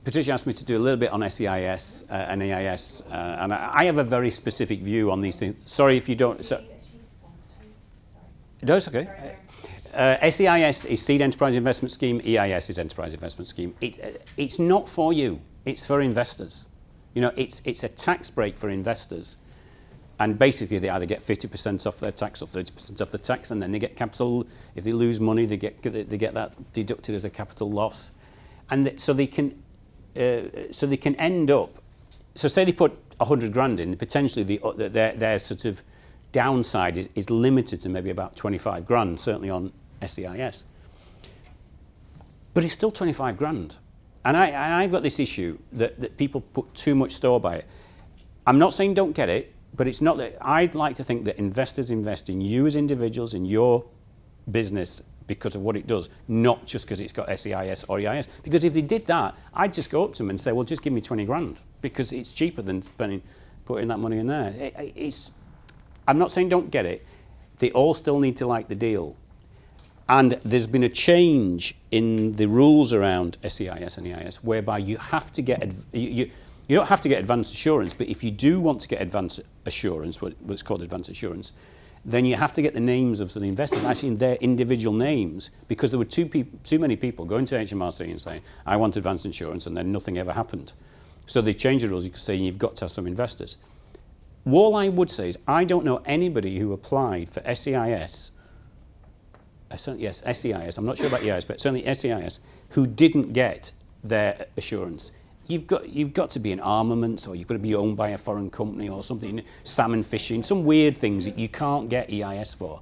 Patricia asked me to do a little bit on SEIS and EIS, and I have a very specific view on these things. Sorry if you don't. So, no, it's okay. SEIS is Seed Enterprise Investment Scheme. EIS is Enterprise Investment Scheme. It's not for you. It's for investors. You know, it's a tax break for investors, and basically they either get 50% off their tax or 30% off the tax, and then they get capital. If they lose money, they get that deducted as a capital loss, and so they can end up. So say they put 100 grand in, potentially their sort of downside is limited to maybe about 25 grand, certainly on SEIS. But it's still 25 grand. And I've got this issue that people put too much store by it. I'm not saying don't get it, but it's not that. I'd like to think that investors invest in you as individuals, in your business, because of what it does, not just because it's got SEIS or EIS. Because if they did that, I'd just go up to them and say, well, just give me 20 grand, because it's cheaper than putting that money in there. I'm not saying don't get it. They all still need to like the deal. And there's been a change in the rules around SEIS and EIS, whereby you have to get, you don't have to get advance assurance, but if you do want to get advance assurance, what's called advance assurance, then you have to get the names of the investors actually in their individual names, because there were too many people going to HMRC and saying, I want advance insurance, and then nothing ever happened. So they changed the rules, you could say you've got to have some investors. All I would say is I don't know anybody who applied for SEIS, yes, SEIS, I'm not sure about EIS, but certainly SEIS, who didn't get their assurance. You've got to be in armaments, or you've got to be owned by a foreign company or something, salmon fishing, some weird things that you can't get SEIS for.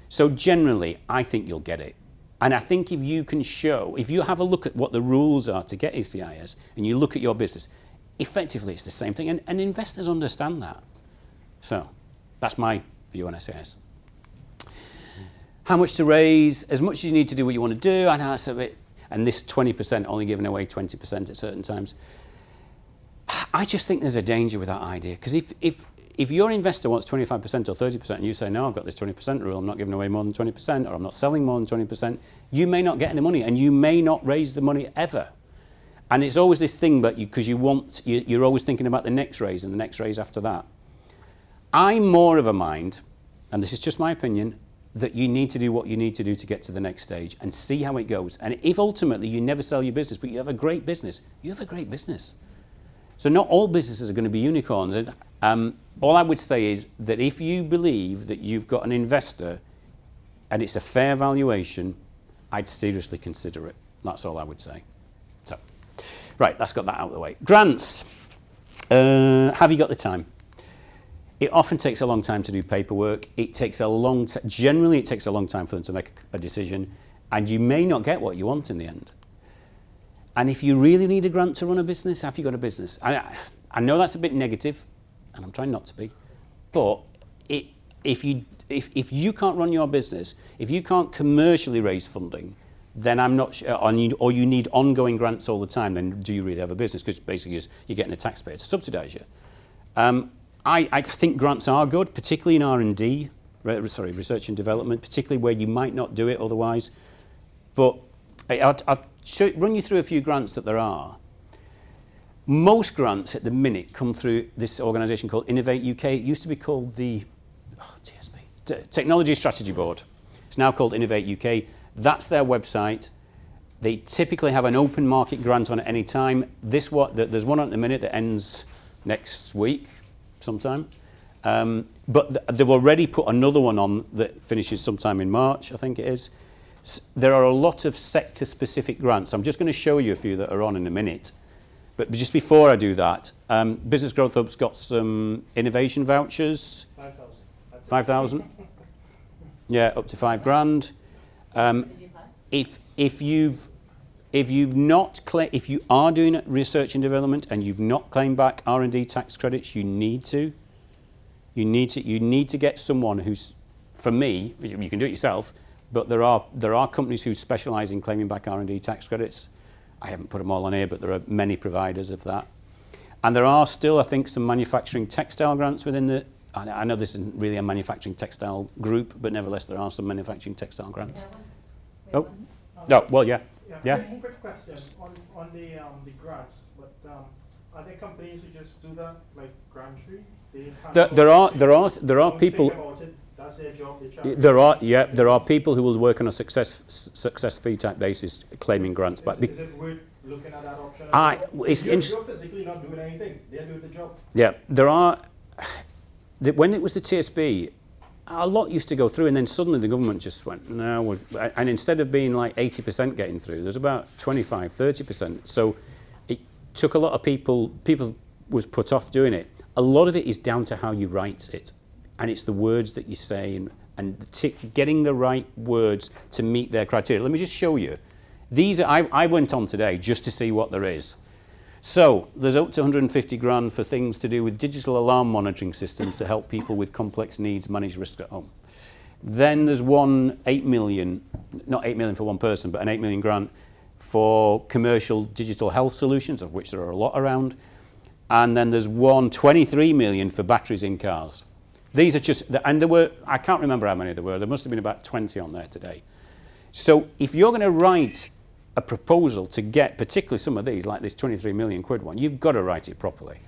So generally, I think you'll get it. And I think if you can show, if you have a look at what the rules are to get SEIS, and you look at your business, effectively it's the same thing, and investors understand that. So that's my view on SEIS. How much to raise? As much as you need to do what you want to do, and that's a bit. And this 20% only giving away 20% at certain times. I just think there's a danger with that idea, because if your investor wants 25% or 30% and you say, no, I've got this 20% rule, I'm not giving away more than 20%, or I'm not selling more than 20%, you may not get any money, and you may not raise the money ever. And it's always this thing, but because you're always thinking about the next raise and the next raise after that. I'm more of a mind, and this is just my opinion, that you need to do what you need to do to get to the next stage and see how it goes. And if ultimately you never sell your business, but you have a great business, you have a great business. So not all businesses are going to be unicorns. And all I would say is that if you believe that you've got an investor and it's a fair valuation, I'd seriously consider it. That's all I would say. So, right, that's got that out of the way. Grants. Have you got the time? It often takes a long time to do paperwork. It takes a long time. Generally, it takes a long time for them to make a decision, and you may not get what you want in the end. And if you really need a grant to run a business, have you got a business? I know that's a bit negative, and I'm trying not to be, but if you can't run your business, if you can't commercially raise funding, then I'm not sure, or you need ongoing grants all the time, then do you really have a business? Because basically you're getting the taxpayer to subsidise you. I think grants are good, particularly in R&D, research and development, particularly where you might not do it otherwise. But I'll run you through a few grants that there are. Most grants at the minute come through this organisation called Innovate UK. It used to be called the Technology Strategy Board. It's now called Innovate UK. That's their website. They typically have an open market grant on at any time. There's one at the minute that ends next week sometime. But they've already put another one on that finishes sometime in March, I think it is. There are a lot of sector-specific grants. I'm just going to show you a few that are on in a minute. But just before I do that, Business Growth Hub's got some innovation vouchers. 5,000? Yeah, up to £5,000. If you are doing research and development and you've not claimed back R&D tax credits, you need to get someone who's, for me, you can do it yourself, but there are companies who specialise in claiming back R&D tax credits. I haven't put them all on here, but there are many providers of that. And there are still, I think, some manufacturing textile grants within I know this isn't really a manufacturing textile group, but nevertheless there are some manufacturing textile grants. Oh, no, well, yeah. Yeah. One quick question on the grants, but are there companies who just do that, like Grantry? There are people. That's their job. There are people who will work on a success fee type basis, claiming grants back. Is it worth looking at that option? You're physically not doing anything; they're doing the job. Yeah, there are. When it was the TSB, a lot used to go through, and then suddenly the government just went, no, and instead of being like 80% getting through, there's about 25, 30%. So it took a lot of people was put off doing it. A lot of it is down to how you write it, and it's the words that you say, and getting the right words to meet their criteria. Let me just show you. These I went on today just to see what there is. So there's up to 150 grand for things to do with digital alarm monitoring systems to help people with complex needs manage risk at home. Then there's 8 million, not 8 million for one person, but an 8 million grant for commercial digital health solutions, of which there are a lot around. And then there's 23 million for batteries in cars. These are just, and there were, I can't remember how many there were. There must have been about 20 on there today. So if you're going to write a proposal to get particularly some of these, like this 23 million quid one, you've got to write it properly.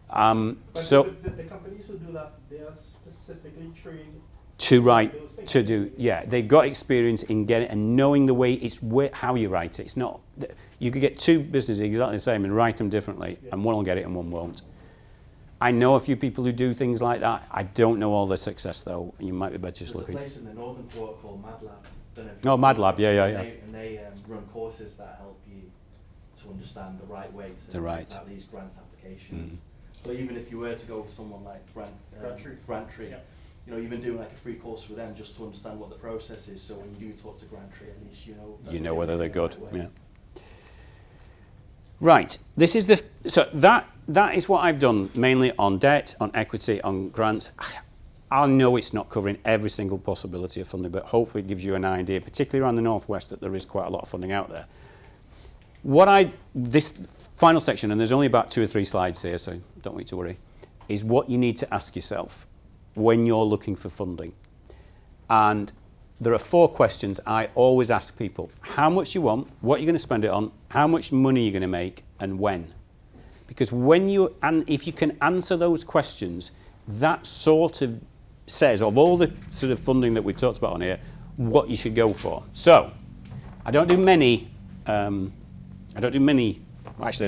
But so the companies who do that, they are specifically trained to write, to do, yeah, they've got experience in getting and knowing the way it's how you write it. It's not, you could get two businesses exactly the same and write them differently, and one will get it and one won't. I know a few people who do things like that. I don't know all their success though, and you might be better just looking. There's a place in the Northern Port called MadLab. Oh, MadLab, yeah. And they run courses that help you to understand the right way to have these grant applications. So even if you were to go with someone like Grantry, you know, even doing like a free course with them just to understand what the process is. So when you do talk to Grantry, at least you know whether they're good. Yeah. Right. This is that is what I've done mainly on debt, on equity, on grants. I know it's not covering every single possibility of funding, but hopefully it gives you an idea, particularly around the Northwest, that there is quite a lot of funding out there. This final section, and there's only about 2 or 3 slides here, so don't need to worry, is what you need to ask yourself when you're looking for funding. And there are 4 questions I always ask people. How much you want, what you're going to spend it on, how much money you're going to make, and when. Because if you can answer those questions, that sort of says, of all the sort of funding that we've talked about on here, what you should go for. So, I don't do many, actually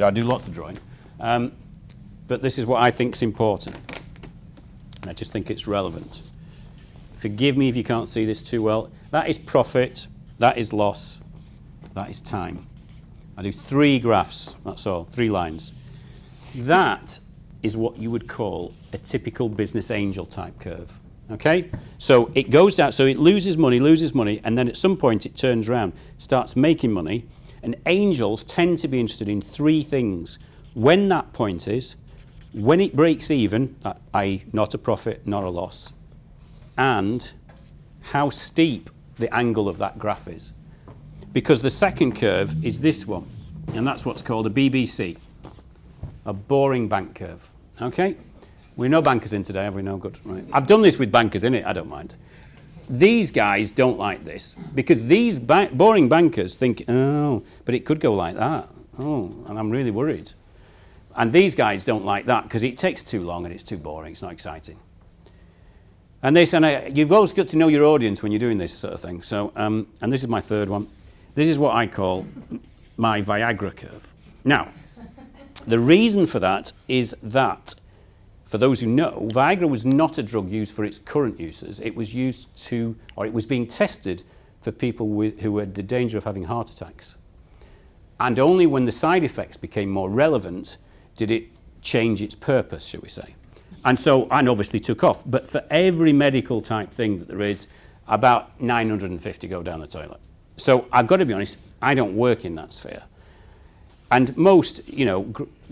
I do lots of drawing, but this is what I think is important. And I just think it's relevant. Forgive me if you can't see this too well. That is profit, that is loss, that is time. I do 3 graphs, that's all, 3 lines. That is what you would call a typical business angel type curve. Okay? So it goes down, so it loses money, and then at some point it turns around, starts making money, and angels tend to be interested in 3 things. When that point is, when it breaks even, i.e. not a profit, not a loss, and how steep the angle of that graph is. Because the second curve is this one, and that's what's called a BBC, a boring bank curve. Okay? We're no bankers in today, have we? No, good. Right. I've done this with bankers in it, I don't mind. These guys don't like this, because these boring bankers think, oh, but it could go like that. Oh, and I'm really worried. And these guys don't like that, because it takes too long and it's too boring, it's not exciting. And they say, you've always got to know your audience when you're doing this sort of thing. So, and this is my 3rd one. This is what I call my Viagra curve. Now, the reason for that is that, for those who know, Viagra was not a drug used for its current uses. It was used it was being tested for people who had the danger of having heart attacks. And only when the side effects became more relevant did it change its purpose, shall we say. And obviously took off. But for every medical type thing that there is, about 950 go down the toilet. So I've got to be honest, I don't work in that sphere. And most,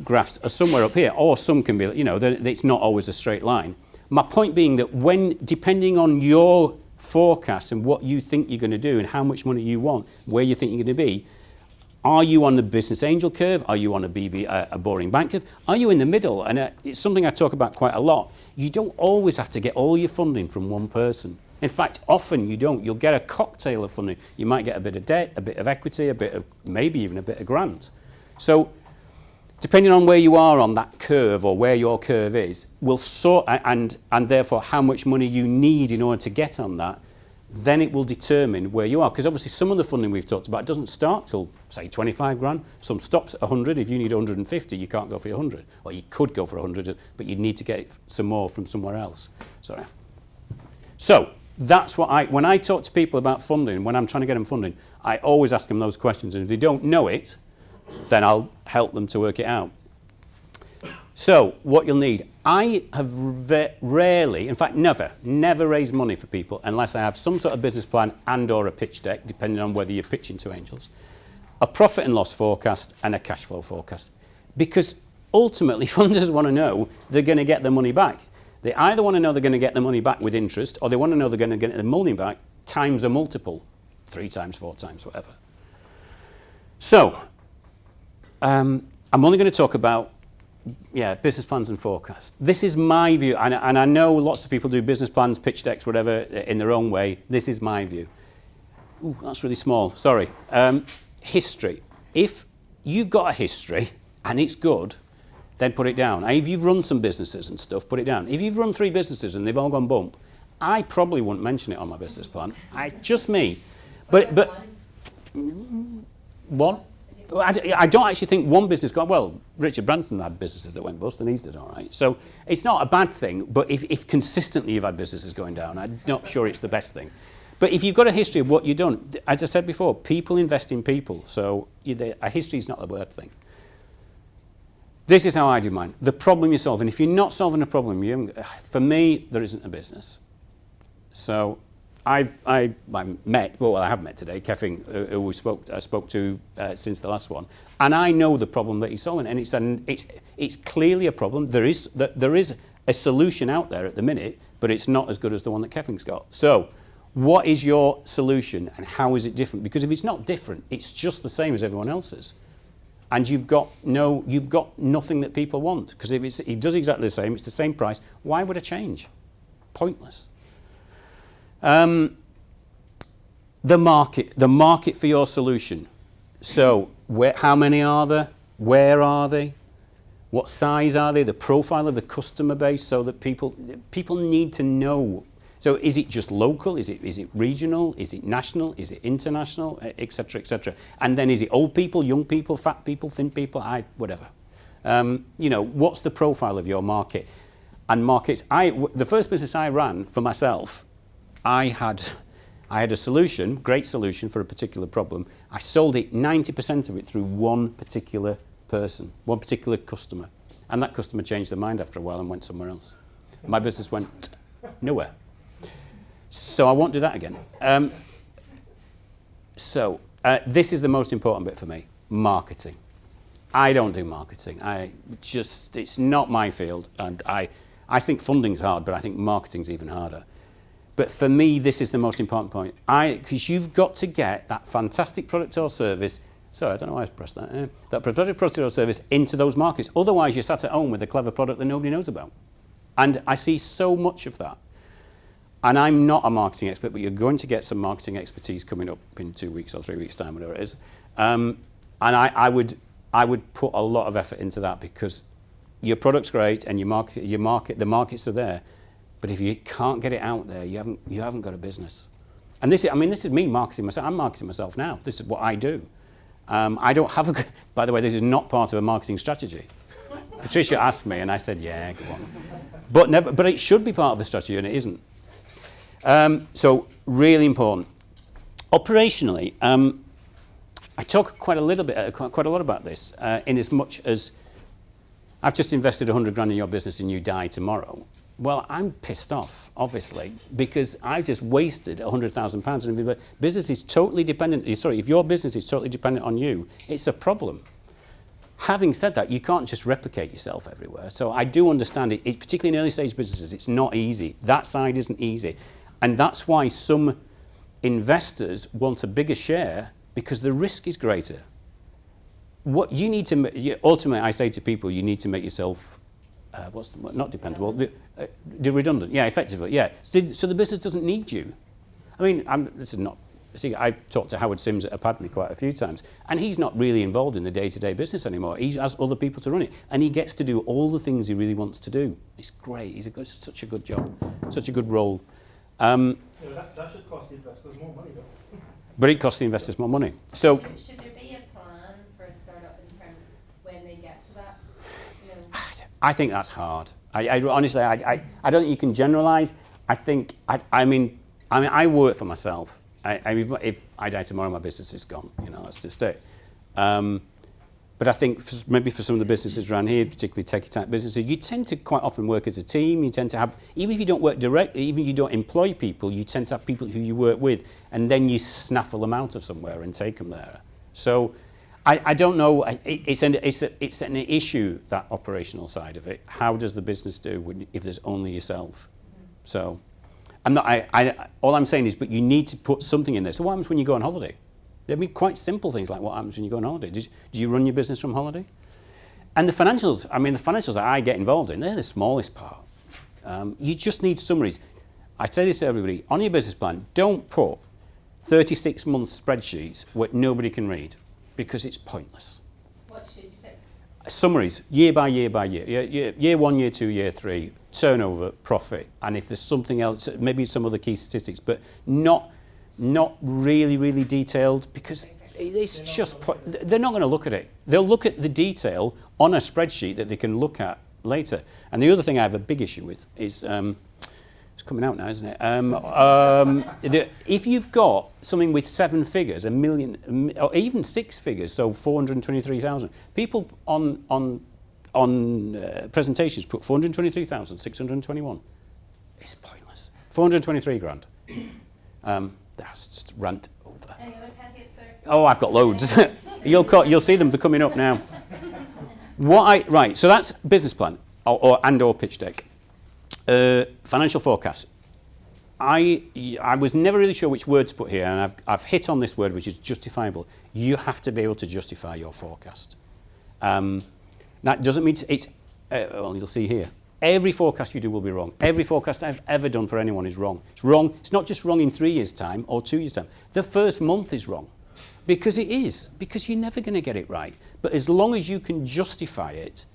graphs are somewhere up here, or some can be, it's not always a straight line. My point being that depending on your forecast and what you think you're going to do and how much money you want, where you think you're going to be, Are you on the business angel curve? Are you on a a boring bank curve? Are you in the middle? And it's something I talk about quite a lot. You don't always have to get all your funding from one person. In fact, often you don't. You'll get a cocktail of funding. You might get a bit of debt, a bit of equity, a bit of maybe even a bit of grant. So depending on where you are on that curve or where your curve is, will sort and therefore how much money you need in order to get on that, then it will determine where you are. Because obviously some of the funding we've talked about doesn't start till, say, 25 grand. Some stops at 100. If you need 150, you can't go for your 100. Or you could go for 100, but you'd need to get some more from somewhere else. Sorry. So that's what when I talk to people about funding, when I'm trying to get them funding, I always ask them those questions. And if they don't know it, then I'll help them to work it out. So what you'll need, I have rarely, in fact never raised money for people unless I have some sort of business plan and or a pitch deck, depending on whether you're pitching to angels, a profit and loss forecast and a cash flow forecast. Because ultimately funders want to know they're going to get their money back. They either want to know they're going to get the money back with interest, or they want to know they're going to get the money back times a multiple, 3 times, 4 times, whatever. So I'm only going to talk about business plans and forecasts. This is my view, and I know lots of people do business plans, pitch decks, whatever, in their own way. This is my view. Ooh, that's really small, sorry. History. If you've got a history and it's good, then put it down. If you've run some businesses and stuff, put it down. If you've run 3 businesses and they've all gone bump, I probably wouldn't mention it on my business plan. Just me. But one? I don't actually think one business got, well, Richard Branson had businesses that went bust and he's did all right. So it's not a bad thing, but if consistently you've had businesses going down, I'm not sure it's the best thing. But if you've got a history of what you've done, as I said before, people invest in people. So a history is not the word thing. This is how I do mine. The problem you solve, and if you're not solving a problem, for me, there isn't a business. So I have met today, Kevin, who I spoke to since the last one, and I know the problem that he's solving, and it's clearly a problem. There is a solution out there at the minute, but it's not as good as the one that Kevin's got. So, what is your solution, and how is it different? Because if it's not different, it's just the same as everyone else's, and you've got nothing that people want. Because if it does exactly the same, it's the same price. Why would I change? Pointless. The market for your solution. So how many are there? Where are they? What size are they? The profile of the customer base, so that people need to know. So is it just local? Is it regional? Is it national? Is it international? Etc. etc. And then is it old people, young people, fat people, thin people? Whatever. What's the profile of your market? And markets. The first business I ran for myself, I had a solution, great solution for a particular problem. I sold it 90% of it through one particular person, one particular customer. And that customer changed their mind after a while and went somewhere else. My business went nowhere. So I won't do that again. This is the most important bit for me, marketing. I don't do marketing. It's not my field. And I think funding's hard, but I think marketing's even harder. But for me, this is the most important point. Because you've got to get that fantastic product or service, sorry, I don't know why I pressed that, that fantastic product or service into those markets. Otherwise, you're sat at home with a clever product that nobody knows about. And I see so much of that. And I'm not a marketing expert, but you're going to get some marketing expertise coming up in 2 weeks or 3 weeks' time, whatever it is. And I would put a lot of effort into that, because your product's great and the markets are there. But if you can't get it out there, you haven't got a business. And this is me marketing myself. I'm marketing myself now. This is what I do. I don't have by the way, this is not part of a marketing strategy. Patricia asked me and I said, yeah, go on. But it should be part of a strategy, and it isn't. So really important. Operationally, I talk quite a lot about this, in as much as I've just invested 100 grand in your business and you die tomorrow. Well, I'm pissed off, obviously, because I just wasted £100,000. And if your business is totally dependent, if your business is totally dependent on you, it's a problem. Having said that, you can't just replicate yourself everywhere. So I do understand it, particularly in early stage businesses, it's not easy. That side isn't easy. And that's why some investors want a bigger share, because the risk is greater. what you need to, ultimately I say to people, you need to make yourself, not dependable, the redundant, yeah, effectively, yeah. So the business doesn't need you. I mean, this is not, see, I've talked to Howard Sims at Apadme quite a few times, and he's not really involved in the day-to-day business anymore. He has other people to run it, and he gets to do all the things he really wants to do. It's great. Such a good job, such a good role. That should cost the investors more money, though. But it costs the investors more money. So, should there be a plan for a startup in terms of when they get to that? You know? I think that's hard. I honestly, I don't think you can generalise. I mean, I work for myself. If I die tomorrow, my business is gone. You know, that's just it. But I think maybe for some of the businesses around here, particularly techie type businesses, you tend to quite often work as a team. You tend to have, even if you don't work directly, even if you don't employ people, you tend to have people who you work with, and then you snaffle them out of somewhere and take them there. So I don't know. It's an issue, that operational side of it. How does the business do if there's only yourself? So I'm not. All I'm saying is, but you need to put something in there. So what happens when you go on holiday? There'll be quite simple things like what happens when you go on holiday. Do you run your business from holiday? And the financials. I mean, the financials that I get involved in, they're the smallest part. You just need summaries. I say this to everybody: on your business plan, don't put 36-month spreadsheets where nobody can read, because it's pointless. What should you pick? Summaries, year by year by year. Year 1, year 2, year 3, turnover, profit, and if there's something else, maybe some other key statistics, but not really detailed, because it's just, they're not going to look at it. They'll look at the detail on a spreadsheet that they can look at later. And the other thing I have a big issue with is, it's coming out now, isn't it? If you've got something with 7 figures, $1 million, or even 6 figures, so 423,000, people on presentations put 423,621. It's pointless. 423 grand. That's just rant over. Any other caveats, sir? Oh, I've got loads. You'll see them. They're coming up now. Right. So that's business plan or pitch deck. Financial forecast. I was never really sure which word to put here, and I've hit on this word, which is justifiable. You have to be able to justify your forecast. That doesn't mean it's. Well, you'll see here. Every forecast you do will be wrong. Every forecast I've ever done for anyone is wrong. It's wrong. It's not just wrong in 3 years' time or 2 years' time. The first month is wrong. Because it is. Because you're never going to get it right. But as long as you can justify it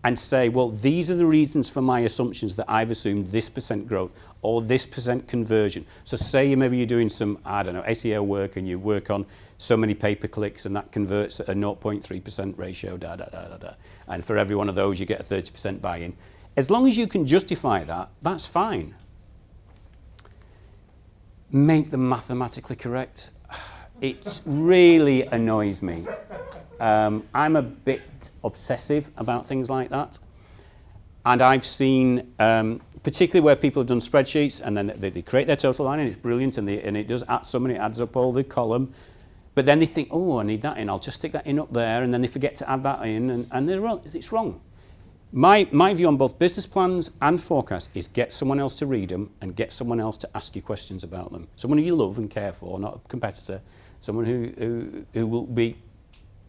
and say, well, these are the reasons for my assumptions that I've assumed this % growth or this % conversion. So say maybe you're doing some, I don't know, SEO work, and you work on so many pay-per-clicks, and that converts at a 0.3% ratio, and for every one of those you get a 30% buy-in. As long as you can justify that, that's fine. Make them mathematically correct. It really annoys me. I'm a bit obsessive about things like that. And I've seen, particularly where people have done spreadsheets, and then they create their total line, and it's brilliant, and it does add so many, adds up all the column. But then they think, oh, I need that in, I'll just stick that in up there, and then they forget to add that in, and they're wrong. It's wrong. My view on both business plans and forecasts is get someone else to read them and get someone else to ask you questions about them. Someone who you love and care for, not a competitor. Someone who will be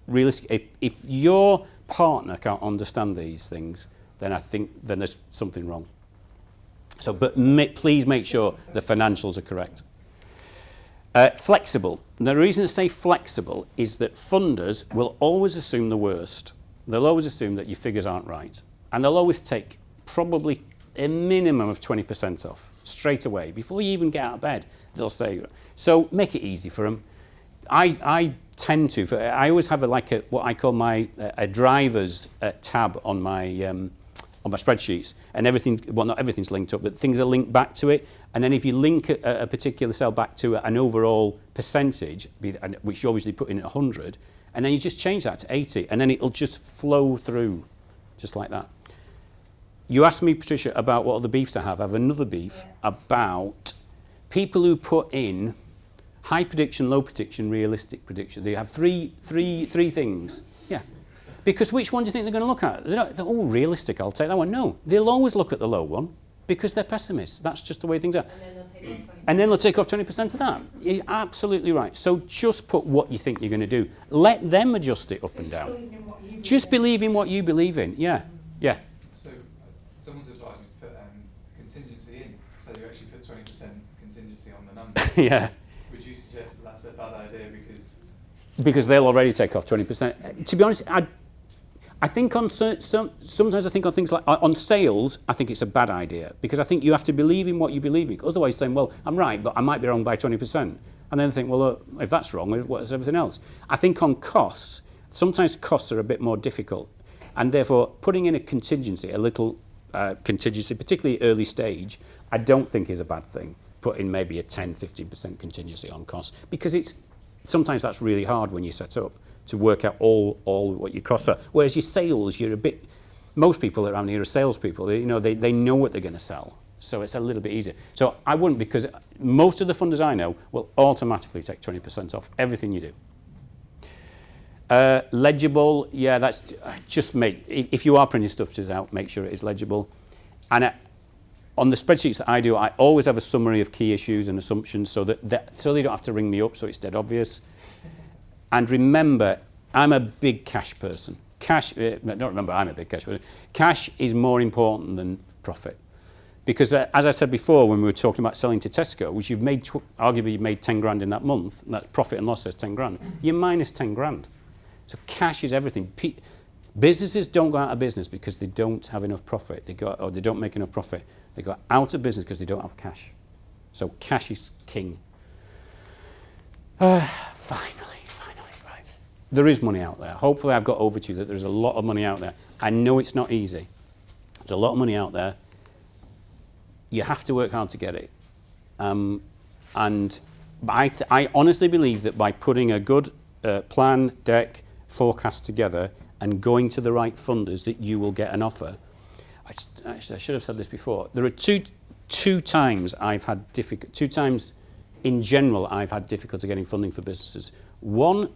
realistic. If your partner can't understand these things, then I think then there's something wrong. So, but please make sure the financials are correct. Flexible. And the reason to say flexible is that funders will always assume the worst. They'll always assume that your figures aren't right. And they'll always take probably a minimum of 20% off straight away. Before you even get out of bed, they'll say, so make it easy for them. I tend to, I always have what I call a driver's tab on my spreadsheets, and everything, well, not everything's linked up, but things are linked back to it. And then if you link a particular cell back to an overall percentage, which you obviously put in at 100, and then you just change that to 80, and then it'll just flow through, just like that. You asked me, Patricia, about what other beefs I have. I have another beef about people who put in high prediction, low prediction, realistic prediction. They have three things. Yeah. Because which one do you think they're going to look at? They're realistic, I'll take that one. No, they'll always look at the low one. because they're pessimists. That's just the way things are. And then they'll take off 20%. And then they'll take off 20% of that. You're absolutely right. So just put what you think you're going to do. Let them adjust it up and down. Just believe in what you believe in. Yeah. Yeah. So someone's advised me to put contingency in, so you actually put 20% contingency on the number. Yeah. Would you suggest that that's a bad idea because they'll already take off 20%? To be honest, I think on sometimes I think on things like on sales, I think it's a bad idea because I think you have to believe in what you believe in. Otherwise, saying, well, I'm right, but I might be wrong by 20%, and then think, well, if that's wrong, what's everything else? I think on costs, sometimes costs are a bit more difficult, and therefore putting in a contingency, a little contingency, particularly early stage, I don't think is a bad thing. Put in maybe a 10-15% contingency on costs because sometimes that's really hard when you set up to work out all what your costs are. Whereas your sales, most people around here are salespeople. They know what they're going to sell, so it's a little bit easier. So I wouldn't, because most of the funders I know will automatically take 20% off everything you do. Legible, yeah, that's just if you are printing stuff out, make sure it is legible. And on the spreadsheets that I do, I always have a summary of key issues and assumptions so that they don't have to ring me up, so it's dead obvious. And remember, I'm a big cash person. I'm a big cash person. Cash is more important than profit. Because as I said before, when we were talking about selling to Tesco, which arguably you've made 10 grand in that month, and that profit and loss says 10 grand, you're minus 10 grand. So cash is everything. Businesses don't go out of business because they don't have enough profit. They don't make enough profit. They go out of business because they don't have cash. So cash is king. Finally, right. There is money out there. Hopefully I've got over to you that there's a lot of money out there. I know it's not easy. There's a lot of money out there. You have to work hard to get it. And I honestly believe that by putting a good plan, deck, forecast together and going to the right funders that you will get an offer. I should have said this before. There are two times in general I've had difficulty getting funding for businesses. One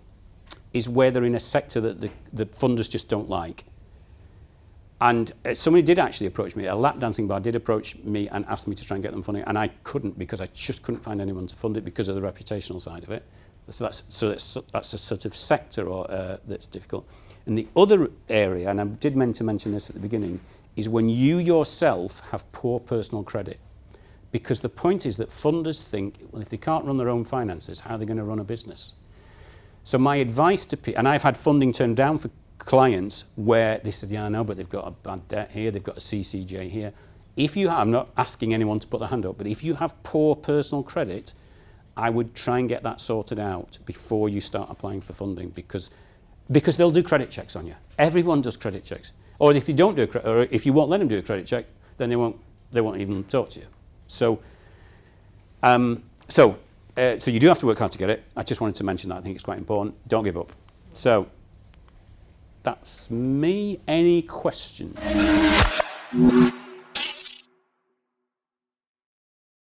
is where they're in a sector that the funders just don't like. And somebody did actually approach me, a lap dancing bar did approach me and asked me to try and get them funding, and I couldn't because I just couldn't find anyone to fund it because of the reputational side of it. So that's a sort of sector that's difficult. And the other area, and I did meant to mention this at the beginning, is when you yourself have poor personal credit. Because the point is that funders think, well, if they can't run their own finances, how are they going to run a business? So my advice to people, and I've had funding turned down for clients where they said, yeah, I know, but they've got a bad debt here, they've got a CCJ here. I'm not asking anyone to put their hand up, but if you have poor personal credit, I would try and get that sorted out before you start applying for funding because they'll do credit checks on you. Everyone does credit checks. Or if you don't do or if you won't let them do a credit check, then they won't even talk to you. So you do have to work hard to get it. I just wanted to mention that. I think it's quite important. Don't give up. So that's me. Any questions?